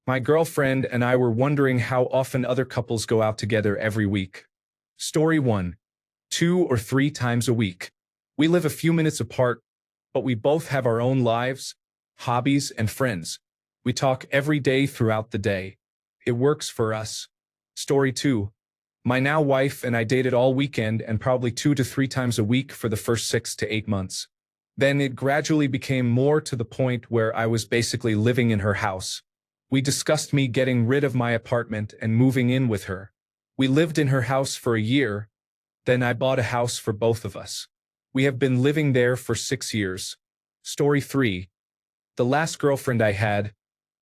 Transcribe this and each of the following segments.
My girlfriend and I were wondering how often other couples go out together every week. Story 1. 2 or 3 times a week. We live a few minutes apart, but we both have our own lives, hobbies, and friends. We talk every day throughout the day. It works for us. Story 2. My now wife and I dated all weekend and probably 2 to 3 times a week for the first 6 to 8 months. Then it gradually became more to the point where I was basically living in her house. We discussed me getting rid of my apartment and moving in with her. We lived in her house for a year, then I bought a house for both of us. We have been living there for 6 years. Story 3. The last girlfriend I had,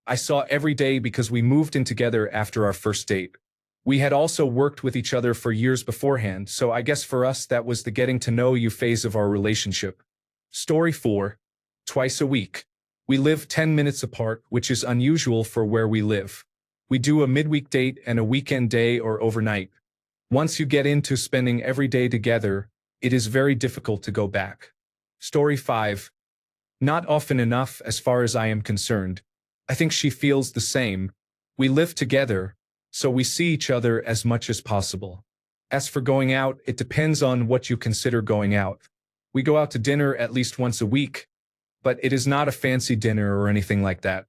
I saw every day because we moved in together after our first date. We had also worked with each other for years beforehand, so I guess for us that was the getting to know you phase of our relationship. Story 4. Twice a week. We live 10 minutes apart, which is unusual for where we live. We do a midweek date and a weekend day or overnight. Once you get into spending every day together, it is very difficult to go back. Story 5. Not often enough as far as I am concerned. I think she feels the same. We live together, so we see each other as much as possible. As for going out, it depends on what you consider going out. We go out to dinner at least once a week, but it is not a fancy dinner or anything like that.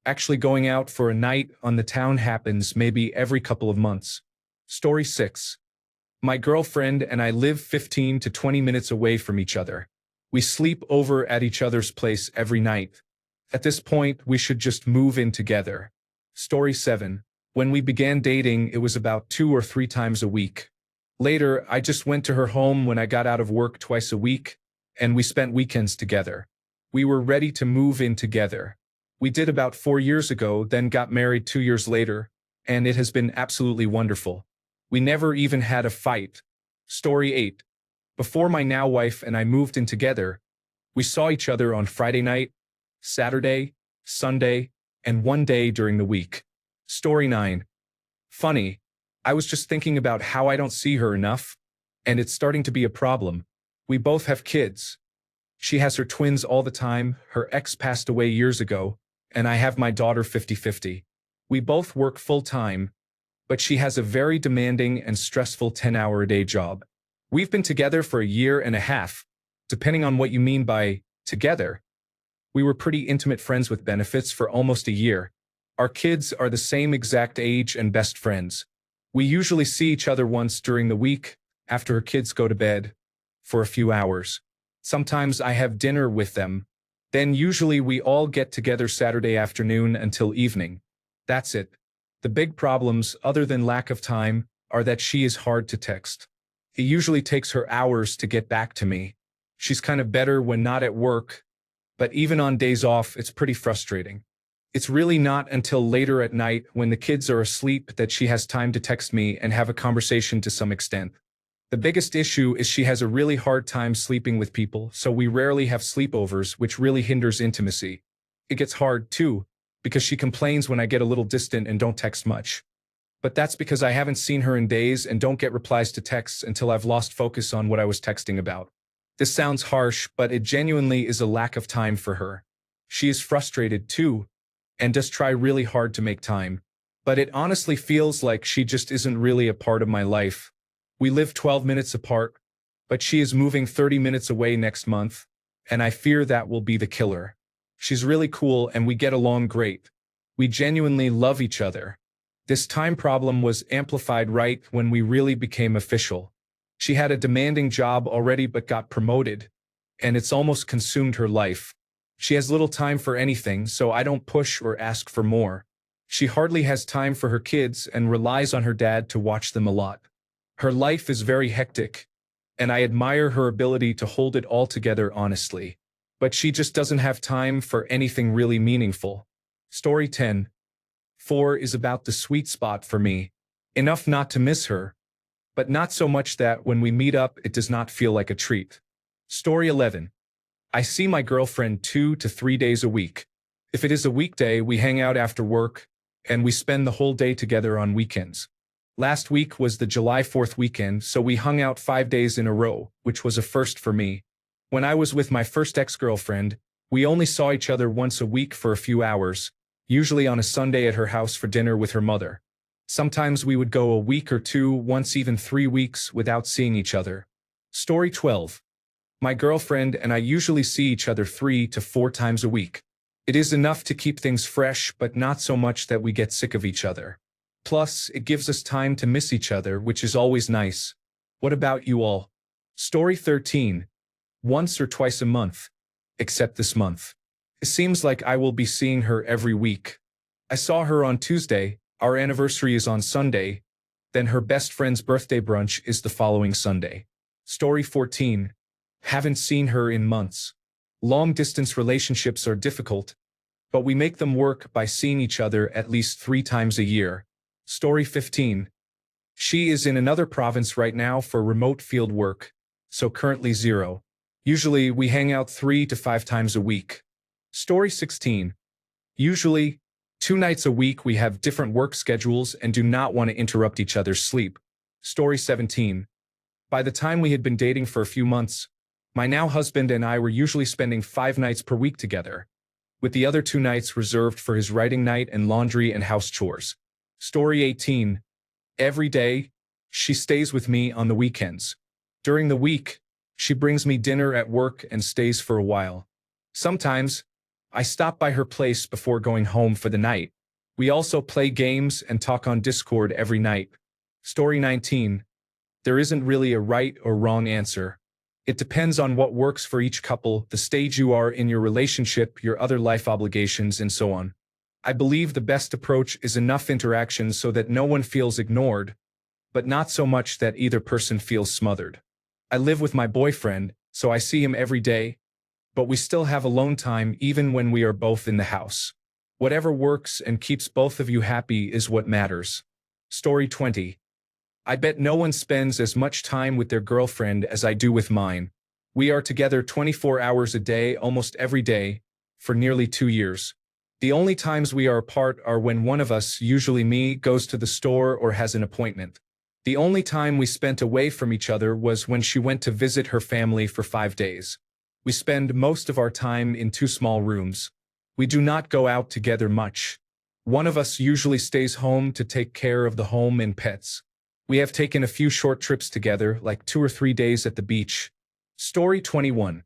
Actually, going out for a night on the town happens maybe every couple of months. Story 6. My girlfriend and I live 15 to 20 minutes away from each other. We sleep over at each other's place every night. At this point, we should just move in together. Story 7. When we began dating, it was about 2 or 3 times a week. Later, I just went to her home when I got out of work twice a week, and we spent weekends together. We were ready to move in together. We did about 4 years ago, then got married 2 years later, and it has been absolutely wonderful. We never even had a fight. Story 8. Before my now wife and I moved in together, we saw each other on Friday night, Saturday, Sunday, and one day during the week. Story 9. Funny, I was just thinking about how I don't see her enough, and it's starting to be a problem. We both have kids. She has her twins all the time, her ex passed away years ago, and I have my daughter 50-50. We both work full-time, but she has a very demanding and stressful 10-hour-a-day job. We've been together for a year and a half, depending on what you mean by together. We were pretty intimate friends with benefits for almost a year. Our kids are the same exact age and best friends. We usually see each other once during the week, after her kids go to bed, for a few hours. Sometimes I have dinner with them. Then usually we all get together Saturday afternoon until evening. That's it. The big problems, other than lack of time, are that she is hard to text. It usually takes her hours to get back to me. She's kind of better when not at work, but even on days off, it's pretty frustrating. It's really not until later at night when the kids are asleep that she has time to text me and have a conversation to some extent. The biggest issue is she has a really hard time sleeping with people, so we rarely have sleepovers, which really hinders intimacy. It gets hard, too, because she complains when I get a little distant and don't text much. But that's because I haven't seen her in days and don't get replies to texts until I've lost focus on what I was texting about. This sounds harsh, but it genuinely is a lack of time for her. She is frustrated, too, and does try really hard to make time. But it honestly feels like she just isn't really a part of my life. We live 12 minutes apart, but she is moving 30 minutes away next month, and I fear that will be the killer. She's really cool and we get along great. We genuinely love each other. This time problem was amplified right when we really became official. She had a demanding job already but got promoted, and it's almost consumed her life. She has little time for anything, so I don't push or ask for more. She hardly has time for her kids and relies on her dad to watch them a lot. Her life is very hectic, and I admire her ability to hold it all together honestly. But she just doesn't have time for anything really meaningful. Story 10. 4 is about the sweet spot for me. Enough not to miss her, but not so much that when we meet up it does not feel like a treat. Story 11. I see my girlfriend 2 to 3 days a week. If it is a weekday, we hang out after work, and we spend the whole day together on weekends. Last week was the July 4th weekend, so we hung out 5 days in a row, which was a first for me. When I was with my first ex-girlfriend, we only saw each other once a week for a few hours, usually on a Sunday at her house for dinner with her mother. Sometimes we would go a week or two, once even 3 weeks, without seeing each other. Story 12. My girlfriend and I usually see each other 3 to 4 times a week. It is enough to keep things fresh, but not so much that we get sick of each other. Plus, it gives us time to miss each other, which is always nice. What about you all? Story 13. Once or twice a month. Except this month. It seems like I will be seeing her every week. I saw her on Tuesday, our anniversary is on Sunday, then her best friend's birthday brunch is the following Sunday. Story 14. Haven't seen her in months. Long-distance relationships are difficult, but we make them work by seeing each other at least 3 times a year. Story 15. She is in another province right now for remote field work, so currently 0. Usually, we hang out 3 to 5 times a week. Story 16. Usually, 2 nights a week we have different work schedules and do not want to interrupt each other's sleep. Story 17. By the time we had been dating for a few months, my now husband and I were usually spending 5 nights per week together, with the other 2 nights reserved for his writing night and laundry and house chores. Story 18. Every day, she stays with me on the weekends. During the week, she brings me dinner at work and stays for a while. Sometimes, I stop by her place before going home for the night. We also play games and talk on Discord every night. Story 19. There isn't really a right or wrong answer. It depends on what works for each couple, the stage you are in your relationship, your other life obligations, and so on. I believe the best approach is enough interaction so that no one feels ignored, but not so much that either person feels smothered. I live with my boyfriend, so I see him every day, but we still have alone time even when we are both in the house. Whatever works and keeps both of you happy is what matters. Story 20. I bet no one spends as much time with their girlfriend as I do with mine. We are together 24 hours a day almost every day, for nearly 2 years. The only times we are apart are when one of us, usually me, goes to the store or has an appointment. The only time we spent away from each other was when she went to visit her family for 5 days. We spend most of our time in 2 small rooms. We do not go out together much. One of us usually stays home to take care of the home and pets. We have taken a few short trips together, like 2 or 3 days at the beach. Story 21.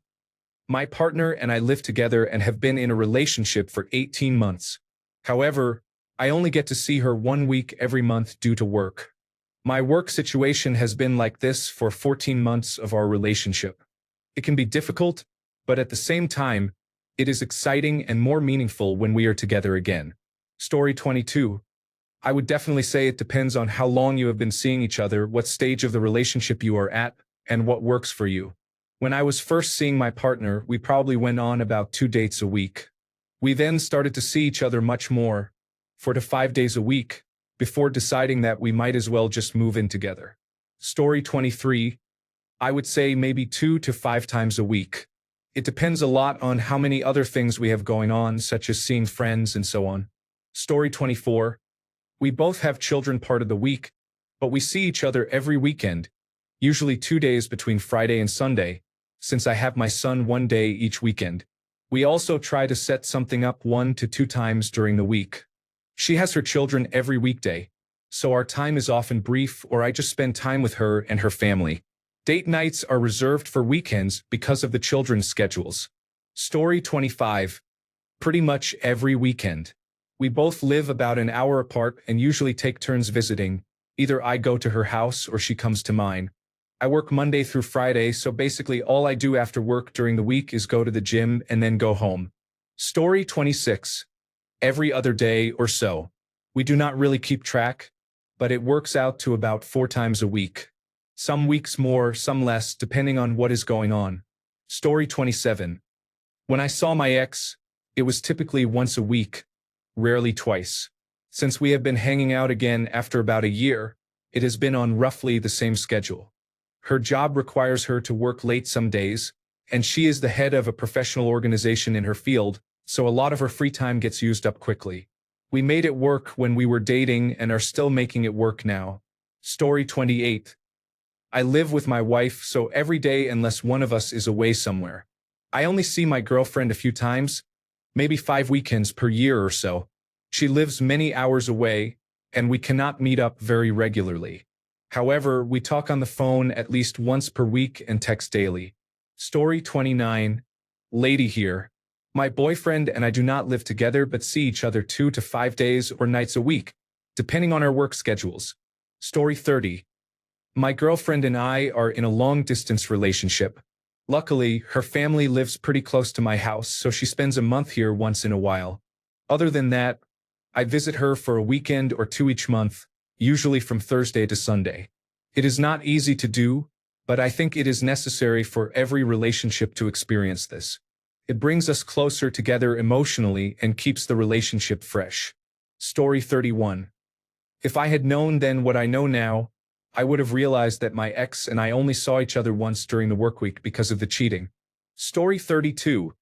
My partner and I live together and have been in a relationship for 18 months. However, I only get to see her 1 week every month due to work. My work situation has been like this for 14 months of our relationship. It can be difficult, but at the same time, it is exciting and more meaningful when we are together again. Story 22. I would definitely say it depends on how long you have been seeing each other, what stage of the relationship you are at, and what works for you. When I was first seeing my partner, we probably went on about 2 dates a week. We then started to see each other much more, 4 to 5 days a week, before deciding that we might as well just move in together. Story 23. I would say maybe 2 to 5 times a week. It depends a lot on how many other things we have going on, such as seeing friends and so on. Story 24. We both have children part of the week, but we see each other every weekend, usually 2 days between Friday and Sunday, since I have my son 1 day each weekend. We also try to set something up 1 to 2 times during the week. She has her children every weekday, so our time is often brief, or I just spend time with her and her family. Date nights are reserved for weekends because of the children's schedules. Story 25. Pretty much every weekend. We both live about an hour apart and usually take turns visiting. Either I go to her house or she comes to mine. I work Monday through Friday, so basically all I do after work during the week is go to the gym and then go home. Story 26. Every other day or so. We do not really keep track, but it works out to about 4 times a week. Some weeks more, some less, depending on what is going on. Story 27. When I saw my ex, it was typically once a week, rarely twice. Since we have been hanging out again after about a year, it has been on roughly the same schedule. Her job requires her to work late some days, and she is the head of a professional organization in her field, so a lot of her free time gets used up quickly. We made it work when we were dating and are still making it work now. Story 28. I live with my wife, so every day unless one of us is away somewhere. I only see my girlfriend a few times, maybe 5 weekends per year or so. She lives many hours away, and we cannot meet up very regularly. However, we talk on the phone at least once per week and text daily. Story 29. Lady here. My boyfriend and I do not live together but see each other 2 to 5 days or nights a week, depending on our work schedules. Story 30. My girlfriend and I are in a long-distance relationship. Luckily, her family lives pretty close to my house, so she spends a month here once in a while. Other than that, I visit her for a weekend or two each month, usually from Thursday to Sunday. It is not easy to do, but I think it is necessary for every relationship to experience this. It brings us closer together emotionally and keeps the relationship fresh. Story 31. If I had known then what I know now, I would have realized that my ex and I only saw each other once during the work week because of the cheating. Story 32.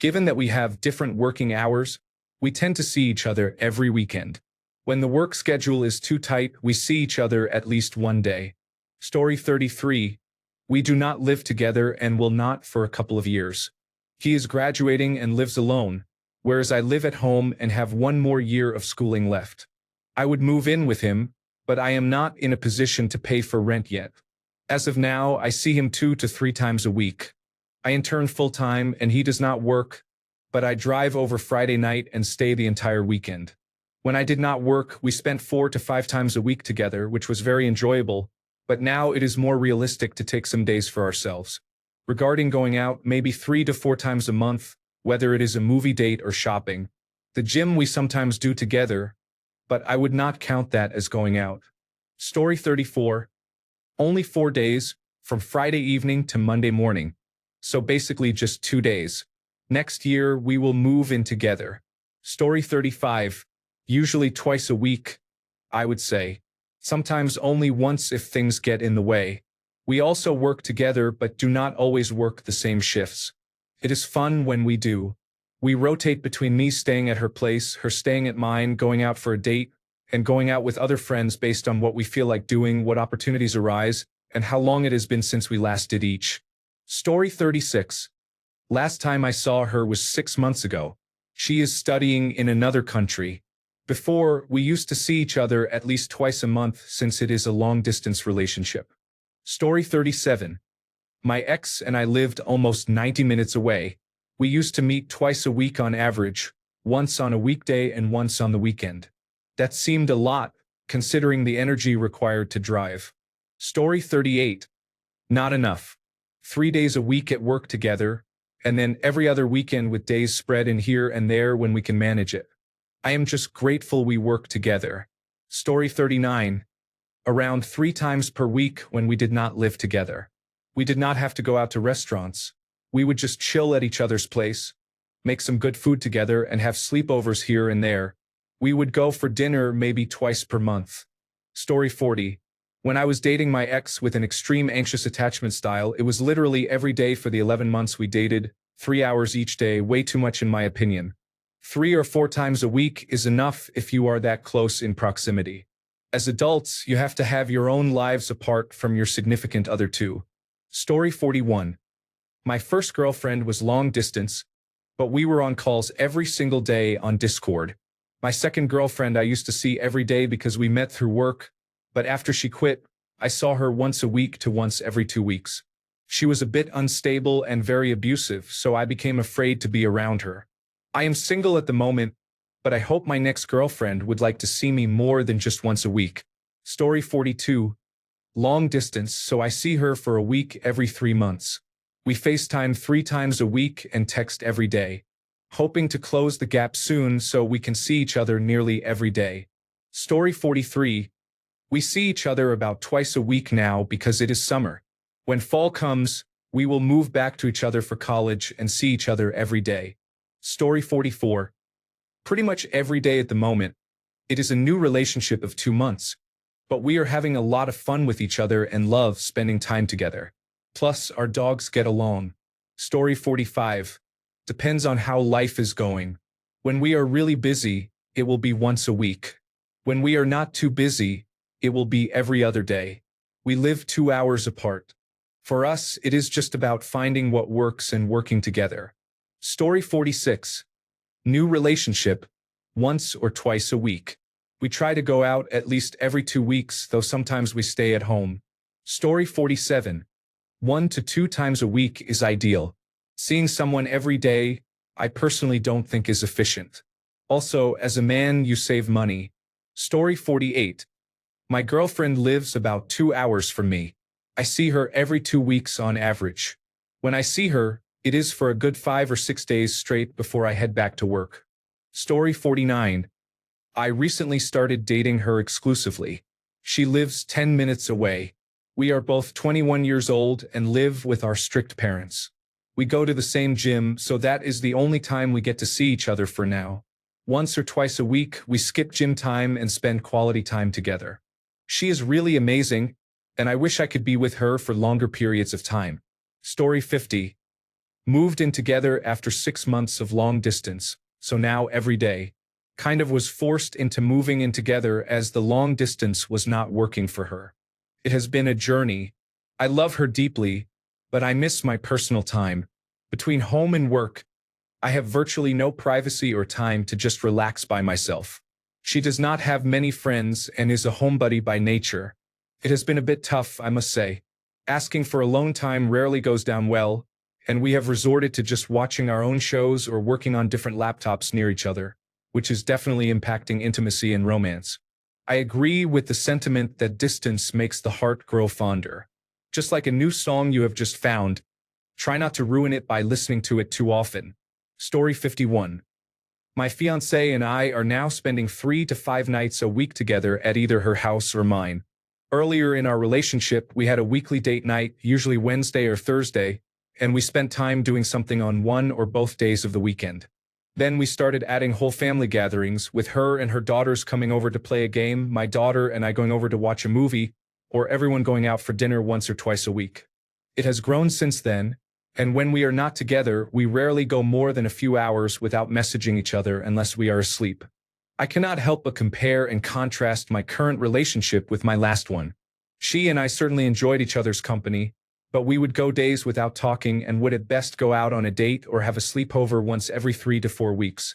Given that we have different working hours, we tend to see each other every weekend. When the work schedule is too tight, we see each other at least one day. Story 33. We do not live together and will not for a couple of years. He is graduating and lives alone, whereas I live at home and have one more year of schooling left. I would move in with him, but I am not in a position to pay for rent yet. As of now, I see him 2 to 3 times a week. I intern full-time and he does not work, but I drive over Friday night and stay the entire weekend. When I did not work, we spent 4 to 5 times a week together, which was very enjoyable, but now it is more realistic to take some days for ourselves. Regarding going out, maybe 3 to 4 times a month, whether it is a movie date or shopping. The gym we sometimes do together, but I would not count that as going out. Story 34. Only 4 days, from Friday evening to Monday morning. So basically just 2 days. Next year, we will move in together. Story 35. Usually twice a week, I would say. Sometimes only once if things get in the way. We also work together but do not always work the same shifts. It is fun when we do. We rotate between me staying at her place, her staying at mine, going out for a date, and going out with other friends based on what we feel like doing, what opportunities arise, and how long it has been since we last did each. Story 36. Last time I saw her was 6 months ago. She is studying in another country. Before, we used to see each other at least twice a month since it is a long-distance relationship. Story 37. My ex and I lived almost 90 minutes away. We used to meet twice a week on average, once on a weekday and once on the weekend. That seemed a lot, considering the energy required to drive. Story 38. Not enough. 3 days a week at work together, and then every other weekend with days spread in here and there when we can manage it. I am just grateful we work together. Story 39. Around 3 times per week when we did not live together. We did not have to go out to restaurants. We would just chill at each other's place, make some good food together, and have sleepovers here and there. We would go for dinner maybe twice per month. Story 40. When I was dating my ex with an extreme anxious attachment style, it was literally every day for the 11 months we dated, 3 hours each day, way too much in my opinion. 3 or 4 times a week is enough if you are that close in proximity. As adults, you have to have your own lives apart from your significant other too. Story 41. My first girlfriend was long distance, but we were on calls every single day on Discord. My second girlfriend I used to see every day because we met through work, but after she quit, I saw her once a week to once every 2 weeks. She was a bit unstable and very abusive, so I became afraid to be around her. I am single at the moment, but I hope my next girlfriend would like to see me more than just once a week. Story 42. Long distance, so I see her for a week every 3 months. We FaceTime 3 times a week and text every day. Hoping to close the gap soon so we can see each other nearly every day. Story 43. We see each other about twice a week now because it is summer. When fall comes, we will move back to each other for college and see each other every day. Story 44. Pretty much every day at the moment. It is a new relationship of 2 months, but we are having a lot of fun with each other and love spending time together. Plus, our dogs get along. Story 45. Depends on how life is going. When we are really busy, it will be once a week. When we are not too busy, it will be every other day. We live 2 hours apart. For us, it is just about finding what works and working together. Story 46. New relationship. once or twice a week. We try to go out at least every 2 weeks, though sometimes we stay at home. Story 47. 1 to 2 times a week is ideal. Seeing someone every day, I personally don't think is efficient. Also, as a man, you save money. Story 48. My girlfriend lives about 2 hours from me. I see her every 2 weeks on average. When I see her, it is for a good 5 or 6 days straight before I head back to work. Story 49. I recently started dating her exclusively. She lives 10 minutes away. We are both 21 years old and live with our strict parents. We go to the same gym, so that is the only time we get to see each other for now. Once or twice a week, we skip gym time and spend quality time together. She is really amazing, and I wish I could be with her for longer periods of time. Story 50. Moved in together after 6 months of long distance, so now every day. Kind of was forced into moving in together as the long distance was not working for her. It has been a journey. I love her deeply, but I miss my personal time. Between home and work, I have virtually no privacy or time to just relax by myself. She does not have many friends and is a homebody by nature. It has been a bit tough, I must say. Asking for alone time rarely goes down well, and we have resorted to just watching our own shows or working on different laptops near each other, which is definitely impacting intimacy and romance. I agree with the sentiment that distance makes the heart grow fonder. Just like a new song you have just found, try not to ruin it by listening to it too often. Story 51. My fiancée and I are now spending 3 to 5 nights a week together at either her house or mine. Earlier in our relationship, we had a weekly date night, usually Wednesday or Thursday, and we spent time doing something on one or both days of the weekend. Then we started adding whole family gatherings, with her and her daughters coming over to play a game, my daughter and I going over to watch a movie, or everyone going out for dinner once or twice a week. It has grown since then, and when we are not together, we rarely go more than a few hours without messaging each other unless we are asleep. I cannot help but compare and contrast my current relationship with my last one. She and I certainly enjoyed each other's company, but we would go days without talking and would at best go out on a date or have a sleepover once every 3 to 4 weeks.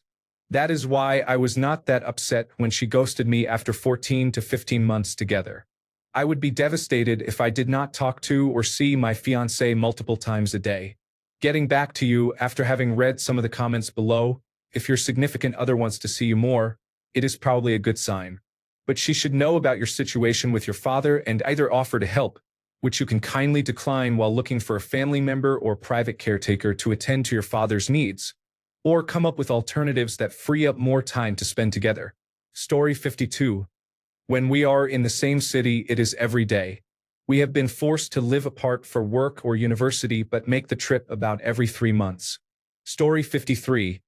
That is why I was not that upset when she ghosted me after 14 to 15 months together. I would be devastated if I did not talk to or see my fiancé multiple times a day. Getting back to you after having read some of the comments below, if your significant other wants to see you more, it is probably a good sign. But she should know about your situation with your father and either offer to help, which you can kindly decline while looking for a family member or private caretaker to attend to your father's needs, or come up with alternatives that free up more time to spend together. Story 52. When we are in the same city, it is every day. We have been forced to live apart for work or university but make the trip about every 3 months. Story 53.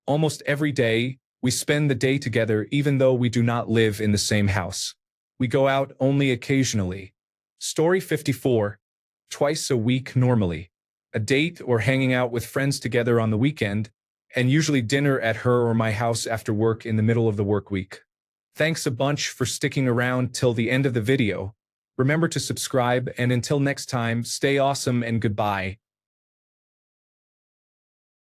Almost every day, we spend the day together even though we do not live in the same house. We go out only occasionally. Story 54. Twice a week normally. A date or hanging out with friends together on the weekend, and usually dinner at her or my house after work in the middle of the work week. Thanks a bunch for sticking around till the end of the video. Remember to subscribe, and until next time, stay awesome and goodbye.